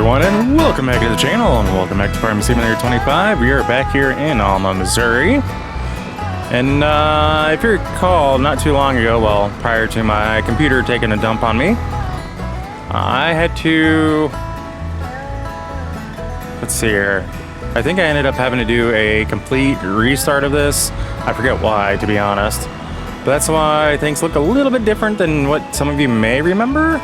everyone, and welcome back to the channel, and welcome back to Farming Simulator 25. We are back here in Alma, Missouri. And if you recall, not too long ago, well, prior to my computer taking a dump on me, I had to... Let's see here. I think I ended up having to do a complete restart of this. I forget why, to be honest. But that's why things look a little bit different than what some of you may remember.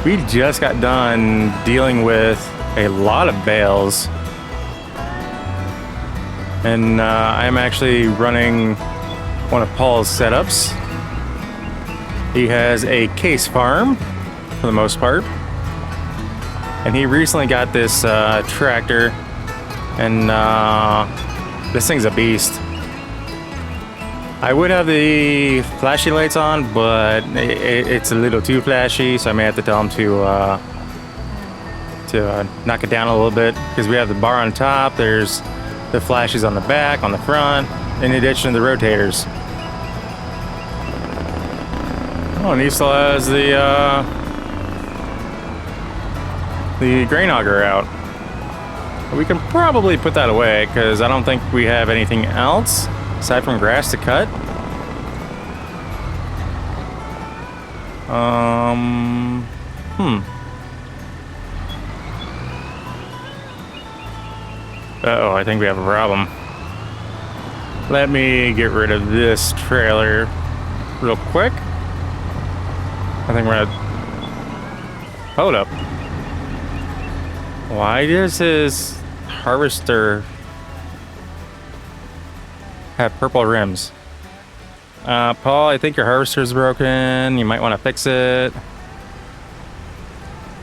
We just got done dealing with a lot of bales. And I'm actually running one of Paul's setups. He has a case farm, for the most part. And he recently got this tractor. And this thing's a beast. I would have the flashy lights on, but it's a little too flashy, so I may have to tell him to knock it down a little bit, because we have the bar on top, there's the flashes on the back, on the front, in addition to the rotators. Oh, and he still has the grain auger out. We can probably put that away, because I don't think we have anything else aside from grass to cut. Uh-oh, I think we have a problem. Let me get rid of this trailer real quick. I think we're gonna... Hold up. Why does his harvester have purple rims? Paul, I think your harvester's broken. You might want to fix it. I'm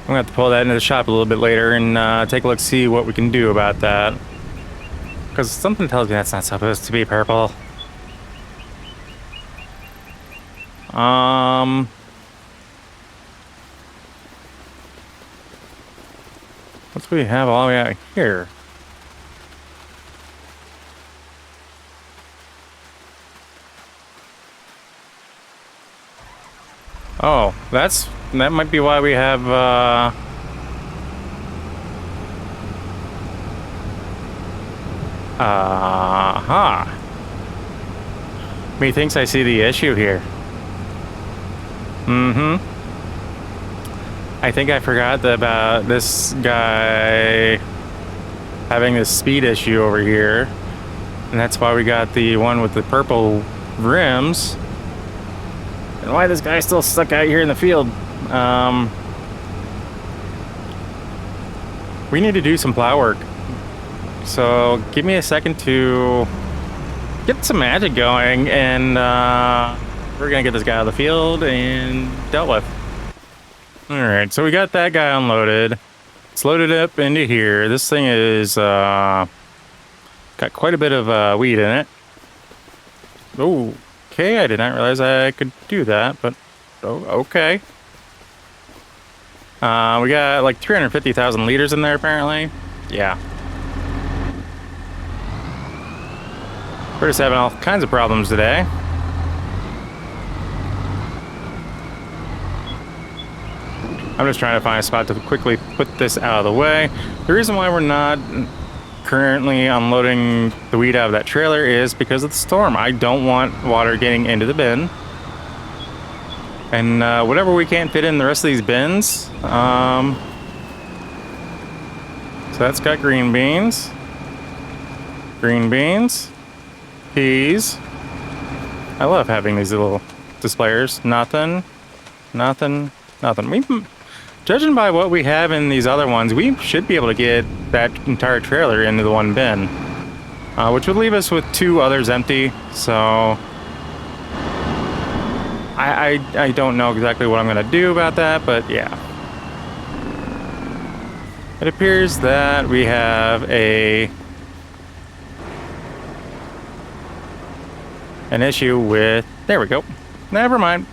gonna have to pull that into the shop a little bit later and take a look, see what we can do about that. Because something tells me that's not supposed to be purple. What do we have all the way out here? Oh, that might be why we have Methinks I see the issue here. I think I forgot about this guy having this speed issue over here, and that's why we got the one with the purple rims. And why this guy's still stuck out here in the field. We need to do some plow work. So give me a second to get some magic going, and we're gonna get this guy out of the field and dealt with. Alright, so we got that guy unloaded. It's loaded up into here. This thing is got quite a bit of weed in it. Oh. Okay, I did not realize I could do that, but okay. We got like 350,000 liters in there, apparently. Yeah. We're just having all kinds of problems today. I'm just trying to find a spot to quickly put this out of the way. The reason why we're not currently unloading the weed out of that trailer is because of the storm. I don't want water getting into the bin, and whatever we can't fit in the rest of these bins. So that's got green beans, peas. I love having these little displayers. Nothing. Judging by what we have in these other ones, we should be able to get that entire trailer into the one bin, which would leave us with two others empty. So I don't know exactly what I'm going to do about that, but yeah. It appears that we have an issue with... There we go. Never mind.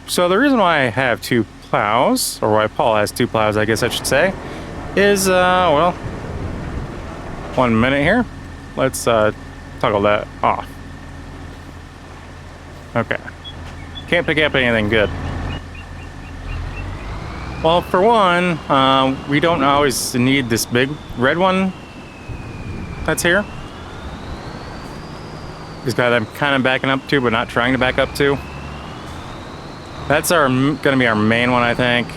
So the reason why I have two plows, or why Paul has two plows, I guess I should say, is, well, 1 minute here. Let's toggle that off. Okay. Can't pick up anything good. Well, for one, we don't always need this big red one that's here. This guy that I'm kind of backing up to, but not trying to back up to. That's going to be our main one, I think.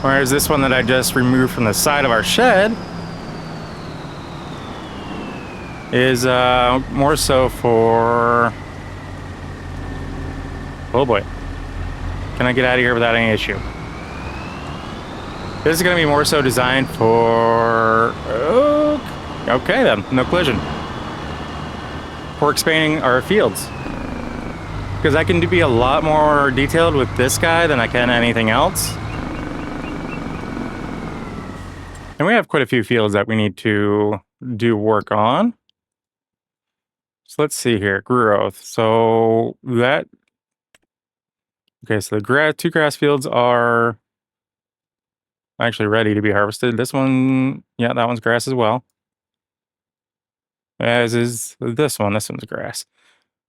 Whereas this one that I just removed from the side of our shed is more so for... Oh boy. Can I get out of here without any issue? This is going to be more so designed for... Okay then, no collision. For expanding our fields. Because I can be a lot more detailed with this guy than I can anything else. And we have quite a few fields that we need to do work on. So let's see here, growth. So that... Okay, so the two grass fields are actually ready to be harvested. This one, yeah, that one's grass as well. As is this one. This one's grass.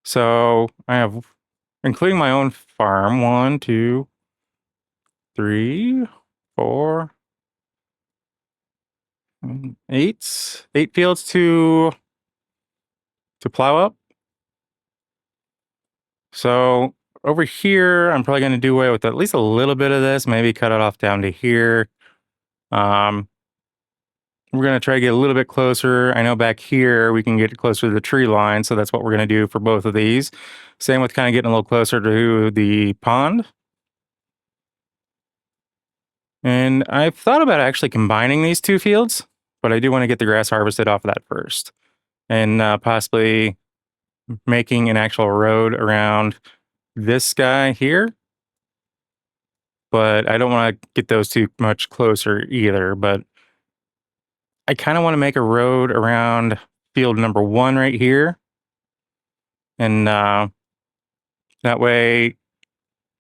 So I have, including my own farm, 1, 2, 3, 4, 8 fields to plow up. So over here, I'm probably going to do away with at least a little bit of this, maybe cut it off down to here. We're going to try to get a little bit closer. I know back here we can get closer to the tree line, so that's what we're going to do for both of these. Same with kind of getting a little closer to the pond. And I've thought about actually combining these two fields, but I do want to get the grass harvested off of that first. And possibly making an actual road around this guy here. But I don't want to get those too much closer either, but I kind of want to make a road around field number 1 right here. And that way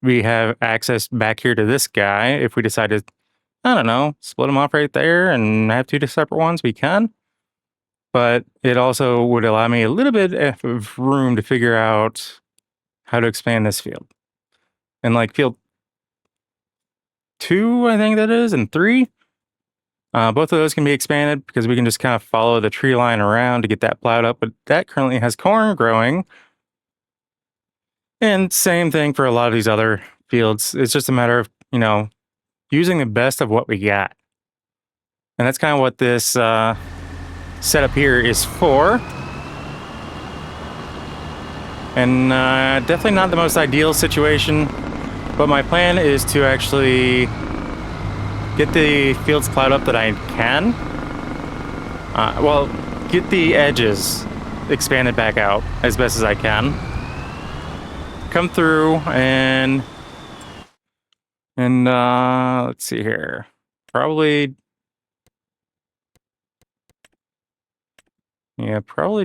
we have access back here to this guy. If we decide to, I don't know, split them off right there and have 2 separate ones, we can. But it also would allow me a little bit of room to figure out how to expand this field. And like field 2, I think that is, and 3. Both of those can be expanded because we can just kind of follow the tree line around to get that plowed up. But that currently has corn growing. And same thing for a lot of these other fields. It's just a matter of, you know, using the best of what we got. And that's kind of what this setup here is for. And definitely not the most ideal situation. But my plan is to actually get the fields plowed up that I can. Well, get the edges expanded back out as best as I can. Come through and let's see here. Probably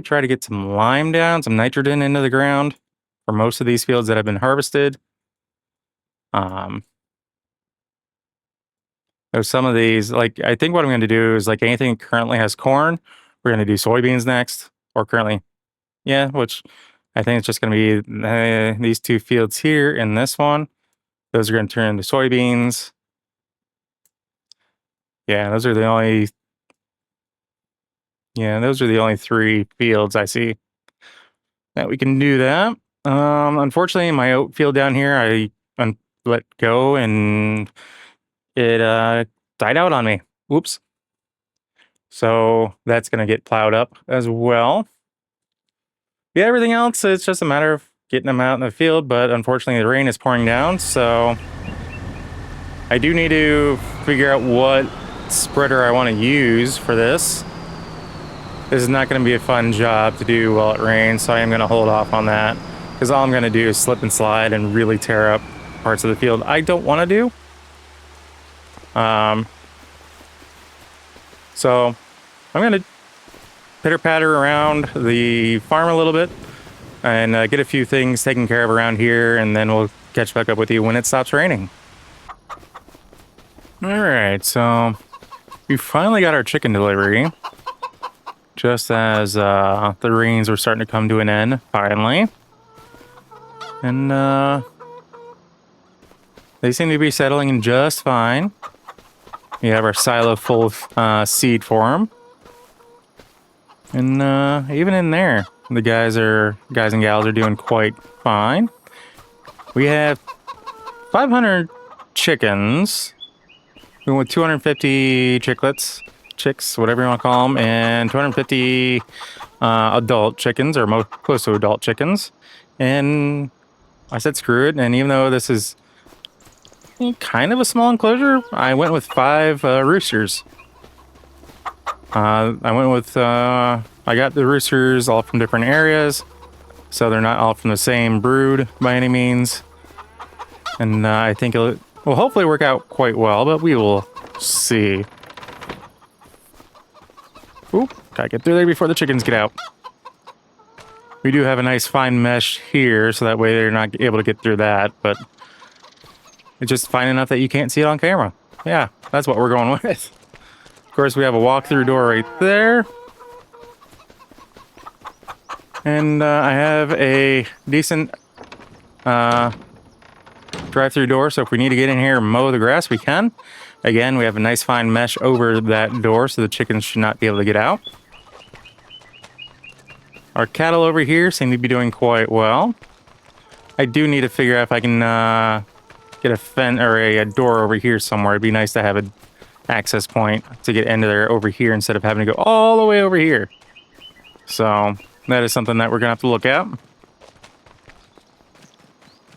try to get some lime down, some nitrogen into the ground for most of these fields that have been harvested. There's some of these, like, I think what I'm going to do is, like, anything that currently has corn, we're going to do soybeans next, or currently, yeah, which I think it's just going to be these 2 fields here and this one. Those are going to turn into soybeans. Yeah, those are the only 3 fields I see that we can do that. Unfortunately, my oat field down here, I let go and it died out on me. Whoops. So that's going to get plowed up as well. Yeah, everything else, it's just a matter of getting them out in the field, but unfortunately the rain is pouring down, so I do need to figure out what spreader I want to use for this. This is not going to be a fun job to do while it rains, so I am going to hold off on that, because all I'm going to do is slip and slide and really tear up parts of the field I don't want to do. So I'm going to pitter-patter around the farm a little bit and get a few things taken care of around here, and then we'll catch back up with you when it stops raining. All right, so we finally got our chicken delivery. just as the rains were starting to come to an end, finally. And they seem to be settling in just fine. We have our silo full of seed for them. And even in there, the guys and gals are doing quite fine. We have 500 chickens. We went with 250 chicks, whatever you want to call them, and 250 adult chickens, or close to adult chickens. And I said screw it, and even though this is kind of a small enclosure, I went with 5 roosters. I got the roosters all from different areas, so they're not all from the same brood by any means. And I think it will hopefully work out quite well, but we will see. Oop, gotta get through there before the chickens get out. We do have a nice fine mesh here, so that way they're not able to get through that, but it's just fine enough that you can't see it on camera. Yeah, that's what we're going with. Of course, we have a walk-through door right there. And I have a decent drive-through door, so if we need to get in here and mow the grass, we can. Again, we have a nice fine mesh over that door, so the chickens should not be able to get out. Our cattle over here seem to be doing quite well. I do need to figure out if I can get a door over here somewhere. It'd be nice to have an access point to get into there over here instead of having to go all the way over here. So that is something that we're gonna have to look at.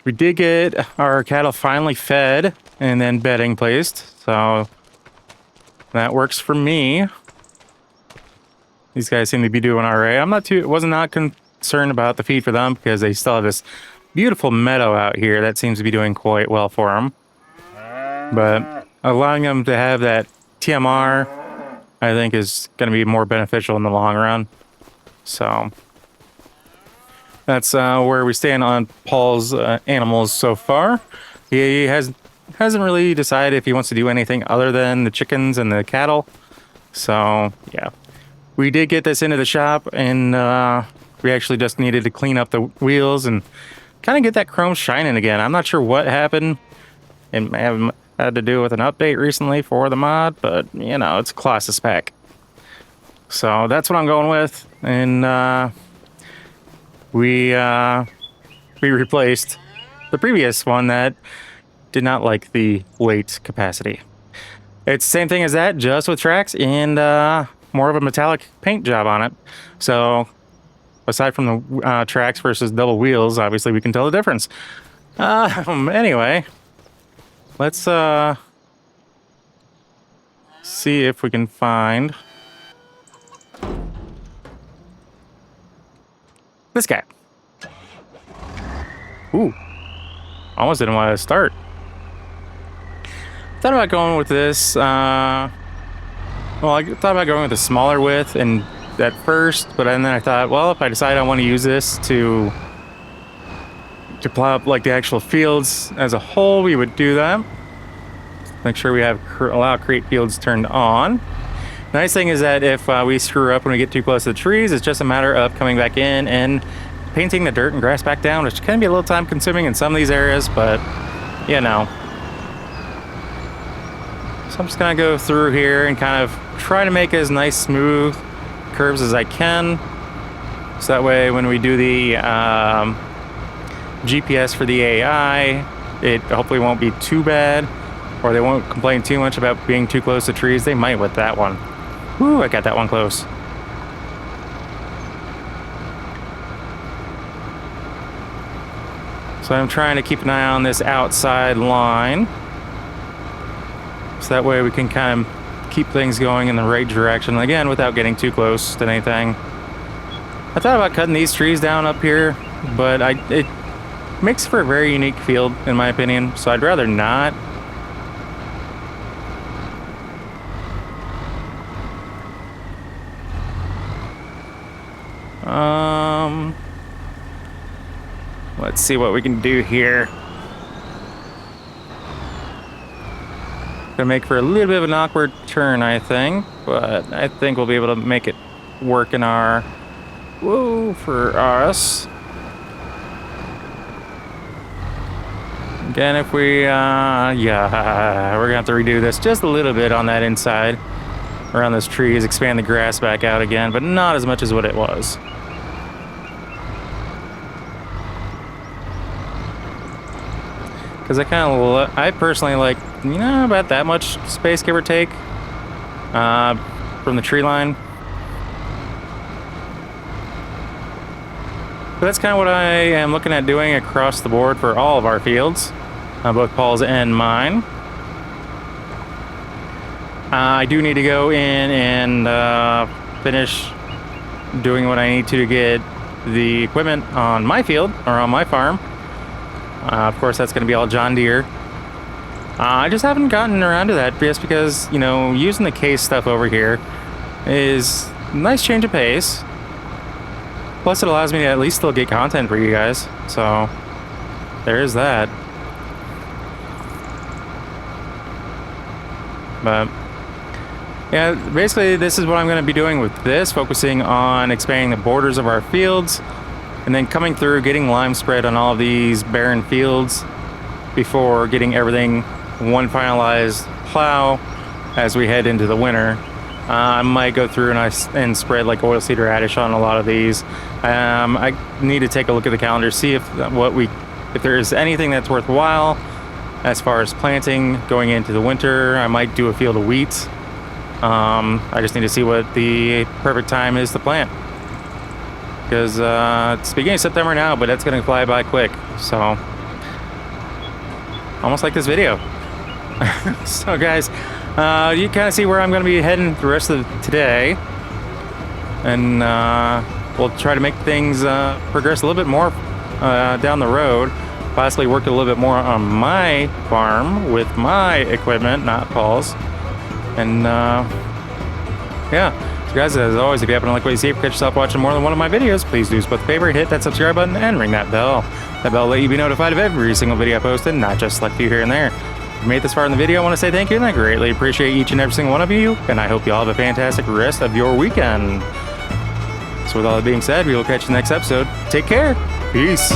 We did get our cattle finally fed and then bedding placed, so that works for me. These guys seem to be doing all right. Wasn't not concerned about the feed for them because they still have this beautiful meadow out here that seems to be doing quite well for them. But allowing them to have that TMR, I think, is going to be more beneficial in the long run. So that's where we stand on Paul's animals so far. He hasn't really decided if he wants to do anything other than the chickens and the cattle. So yeah, we did get this into the shop, and we actually just needed to clean up the wheels and kind of get that chrome shining again. I'm not sure what happened. It may have had to do with an update recently for the mod, but you know, it's a Colossus pack. So that's what I'm going with, and we replaced the previous one that did not like the weight capacity. It's the same thing as that, just with tracks and more of a metallic paint job on it. So aside from the tracks versus double wheels, obviously we can tell the difference. Anyway, let's see if we can find this guy. Ooh, almost didn't want to start. Thought about going with this. I thought about going with a smaller width and at first, but then I thought, well, if I decide I want to use this to plow up like the actual fields as a whole, we would do that. Make sure we have allow create fields turned on. The nice thing is that if we screw up when we get too close to the trees, it's just a matter of coming back in and painting the dirt and grass back down, which can be a little time consuming in some of these areas, but you know. So I'm just gonna go through here and kind of try to make as nice smooth curves as I can, so that way when we do the GPS for the AI, it hopefully won't be too bad, or they won't complain too much about being too close to trees. They might with that one. Woo, I got that one close. So I'm trying to keep an eye on this outside line, so that way we can kind of keep things going in the right direction, again, without getting too close to anything. I thought about cutting these trees down up here, but it makes for a very unique field, in my opinion, so I'd rather not. Let's see what we can do here. Gonna make for a little bit of an awkward turn, I think, but I think we'll be able to make it working our woo for us. Again, if we yeah, we're gonna have to redo this just a little bit on that inside around those trees, expand the grass back out again, but not as much as what it was. Because I personally like, about that much space, give or take, from the tree line. But that's kind of what I am looking at doing across the board for all of our fields, both Paul's and mine. I do need to go in and finish doing what I need to get the equipment on my field or on my farm. Of course, that's going to be all John Deere. I just haven't gotten around to that just because, using the case stuff over here is a nice change of pace. Plus, it allows me to at least still get content for you guys. So, there is that. But, yeah, basically, this is what I'm going to be doing with this, focusing on expanding the borders of our fields. And then coming through, getting lime spread on all of these barren fields before getting everything one finalized plow as we head into the winter. I might go through and spread like oilseed radish on a lot of these. I need to take a look at the calendar, see if there is anything that's worthwhile as far as planting going into the winter. I might do a field of wheat. I just need to see what the perfect time is to plant. Because it's beginning of September now, but that's going to fly by quick. So, almost like this video. So, guys, you kind of see where I'm going to be heading the rest of today. And we'll try to make things progress a little bit more down the road. Possibly work a little bit more on my farm with my equipment, not Paul's. And, yeah. Guys, as always, if you happen to like what you see, if you catch yourself watching more than one of my videos, please do us both a favor, hit that subscribe button and ring that bell. That bell will let you be notified of every single video I posted, not just select few here and there. If you made it this far in the video, I want to say thank you, and I greatly appreciate each and every single one of you, and I hope you all have a fantastic rest of your weekend. So with all that being said, we will catch you next episode. Take care. Peace.